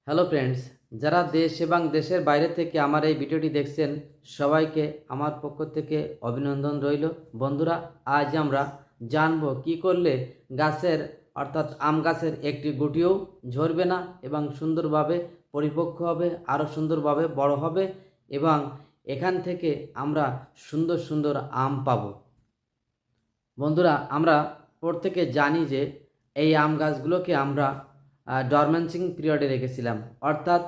Hello friends, যারা দেশ এবং দেশের বাইরে থেকে আমার এই ভিডিওটি দেখছেন সবাইকে আমার পক্ষ থেকে অভিনন্দন রইল। বন্ধুরা, আজ আমরা জানব কি করলে গাছের অর্থাৎ আম গাছের একটি গুটিও ঝরবে না এবং সুন্দরভাবে পরিপক্ক হবে, আরও সুন্দরভাবে বড় হবে এবং এখান থেকে আমরা সুন্দর সুন্দর আম পাবো। বন্ধুরা, আমরা প্রত্যেকে জানি যে এই আম গাছগুলোকে আমরা ডরমেন্সিং পিরিয়ডে রেখেছিলাম, অর্থাৎ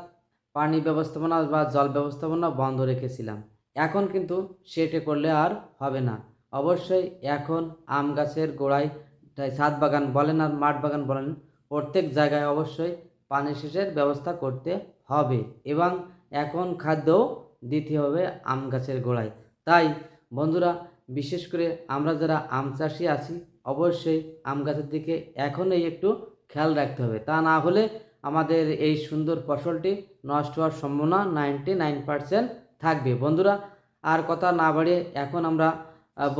পানি ব্যবস্থাপনা বা জল ব্যবস্থাপনা বন্ধ রেখেছিলাম। এখন কিন্তু সেটা করলে আর হবে না। অবশ্যই এখন আম গাছের গোড়ায়, ছাদ বাগান বলেন আর মাঠ বাগান বলেন, প্রত্যেক জায়গায় অবশ্যই পানি সেচের ব্যবস্থা করতে হবে এবং এখন খাদ্যও দিতে হবে আম গাছের গোড়ায়। তাই বন্ধুরা, বিশেষ করে আমরা যারা আম চাষি আছি অবশ্যই আম গাছের দিকে এখনই একটু খেয়াল রাখতে হবে। তা না হলে আমাদের এই সুন্দর ফসলটি নষ্ট হওয়ার সম্ভাবনা 99% থাকবে। বন্ধুরা, আর কথা না বাড়িয়ে এখন আমরা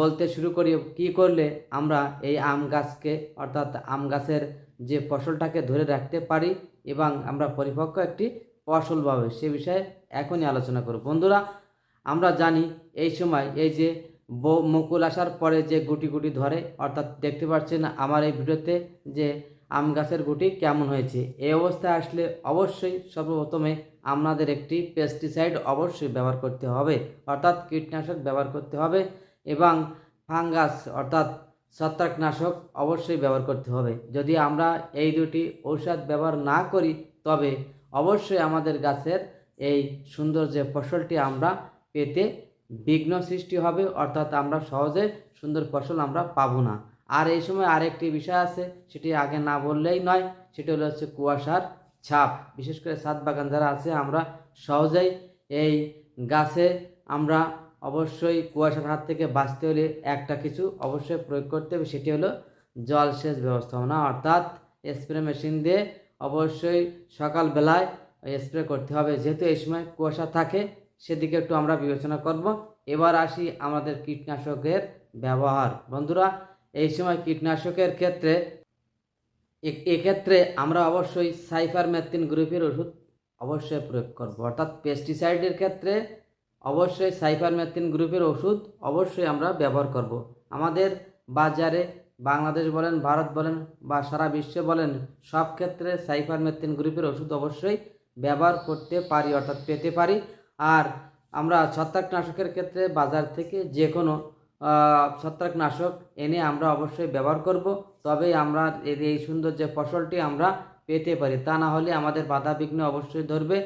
বলতে শুরু করি কি করলে আমরা এই আম গাছকে অর্থাৎ আম গাছের যে ফসলটাকে ধরে রাখতে পারি এবং আমরা পরিপক্ক একটি ফসল পাবে সে বিষয়ে এখনই আলোচনা করব। বন্ধুরা, আমরা জানি এই সময় এই যে মুকুল আসার পরে যে গুটি গুটি ধরে, অর্থাৎ দেখতে পাচ্ছেন আমার এই ভিডিওতে যে আম গাছের গুটি কেমন হয়েছে। এই অবস্থায় আসলে অবশ্যই সর্বপ্রথমে আপনাদের একটি পেস্টিসাইড অবশ্যই ব্যবহার করতে হবে, অর্থাৎ কীটনাশক ব্যবহার করতে হবে এবং ফাঙ্গাস অর্থাৎ ছত্রাকনাশক অবশ্যই ব্যবহার করতে হবে। যদি আমরা এই দুটি ঔষধ ব্যবহার না করি তবে অবশ্যই আমাদের গাছের এই সুন্দর যে ফসলটি আমরা পেতে বিঘ্ন সৃষ্টি হবে, অর্থাৎ আমরা সহজে সুন্দর ফসল আমরা পাবো না। আর এই সময় আরেকটি বিষয় আছে, সেটি আগে না বললেই নয়, সেটি হচ্ছে কুয়াশার ছাপ। বিশেষ করে ছাদ বাগান যারা আছে আমরা সহজেই এই গাছে আমরা অবশ্যই কুয়াশার হাত থেকে বাঁচতে হলে একটা কিছু অবশ্যই প্রয়োগ করতে হবে, সেটি হলো জলসেচ ব্যবস্থাপনা, অর্থাৎ স্প্রে মেশিন দিয়ে অবশ্যই সকালবেলায় স্প্রে করতে হবে। যেহেতু এই সময় কুয়াশা থাকে সেদিকে একটু আমরা বিবেচনা করব। এবার আসি আমাদের কীটনাশকের ব্যবহার। বন্ধুরা, এই সময় কীটনাশকের ক্ষেত্রে এক্ষেত্রে আমরা অবশ্যই সাইপারমেথ্রিন গ্রুপের ওষুধ অবশ্যই প্রয়োগ করব, অর্থাৎ পেস্টিসাইডের ক্ষেত্রে অবশ্যই সাইপারমেথ্রিন গ্রুপের ওষুধ অবশ্যই আমরা ব্যবহার করব। আমাদের বাজারে বাংলাদেশ বলেন, ভারত বলেন বা সারা বিশ্বে বলেন, সব ক্ষেত্রে সাইপারমেথ্রিন গ্রুপের ওষুধ অবশ্যই ব্যবহার করতে পারি, অর্থাৎ পেতে পারি। আর আমরা ছত্রাকনাশকের ক্ষেত্রে বাজার থেকে যে কোনো ছত্রাকনাশক এনে আমরা অবশ্যই ব্যবহার করব, তবেই আমরা এই সুন্দর যে ফসলটি আমরা পেতে পারি। তা না হলে আমাদের বাধা বিঘ্ন অবশ্যই ধরবে।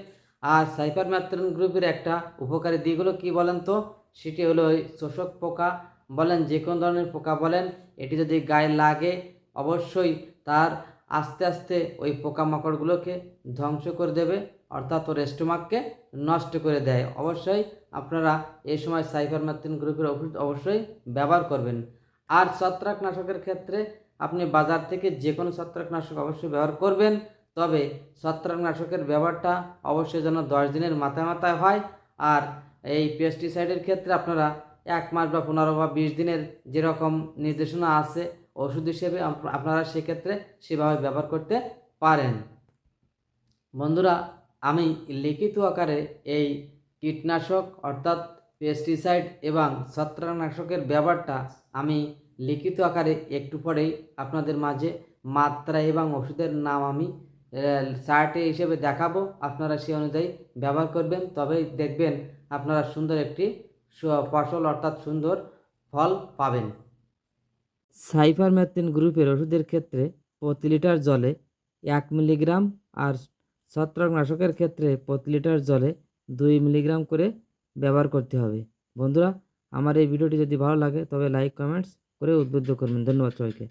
আর সাইপারমেথ্রিন গ্রুপের একটা উপকারী দিকগুলো কি বলেন তো, সেটি হলো ওই শোষক পোকা বলেন, যে কোনো ধরনের পোকা বলেন, এটি যদি গায়ে লাগে অবশ্যই তার আস্তে আস্তে ওই পোকামাকড়গুলোকে ধ্বংস করে দেবে, অর্থাৎ ওর স্টোমাককে নষ্ট করে দেয়। অবশ্যই আপনারা এই সময় সাইপারমেথ্রিন গ্রুপের ওষুধ অবশ্যই ব্যবহার করবেন। আর ছত্রাকনাশকের ক্ষেত্রে আপনি বাজার থেকে যে কোনো ছত্রাকনাশক অবশ্যই ব্যবহার করবেন, তবে ছত্রাকনাশকের ব্যবহারটা অবশ্যই যেন 10 দিনের মাথায় মাথায় হয়। আর এই পেস্টিসাইডের ক্ষেত্রে আপনারা 1 মাস বা 15 বা 20 দিনের যেরকম নির্দেশনা আছে ওষুধ হিসেবে আপনারা সেক্ষেত্রে সেভাবে ব্যবহার করতে পারেন। বন্ধুরা, আমি লিখিত আকারে এই কীটনাশক অর্থাৎ পেস্টিসাইড এবং ছত্রাকনাশকের ব্যবহারটা আমি লিখিত আকারে একটু পরেই আপনাদের মাঝে মাত্রা এবং ওষুধের নাম আমি চার্টে হিসেবে দেখাবো। আপনারা সেই অনুযায়ী ব্যবহার করবেন, তবেই দেখবেন আপনারা সুন্দর একটি ফসল অর্থাৎ সুন্দর ফল পাবেন। সাইপারমেথ্রিন গ্রুপের ওষুধের ক্ষেত্রে প্রতি লিটার জলে 1 মিলিগ্রাম আর ছত্রাকনাশকের ক্ষেত্রে প্রতি লিটার জলে 2 মিলিগ্রাম করে ব্যবহার করতে হবে। বন্ধুরা, আমার এই ভিডিওটি যদি ভালো লাগে তবে লাইক কমেন্টস করে উদ্বুদ্ধ করবেন। ধন্যবাদ সবাইকে।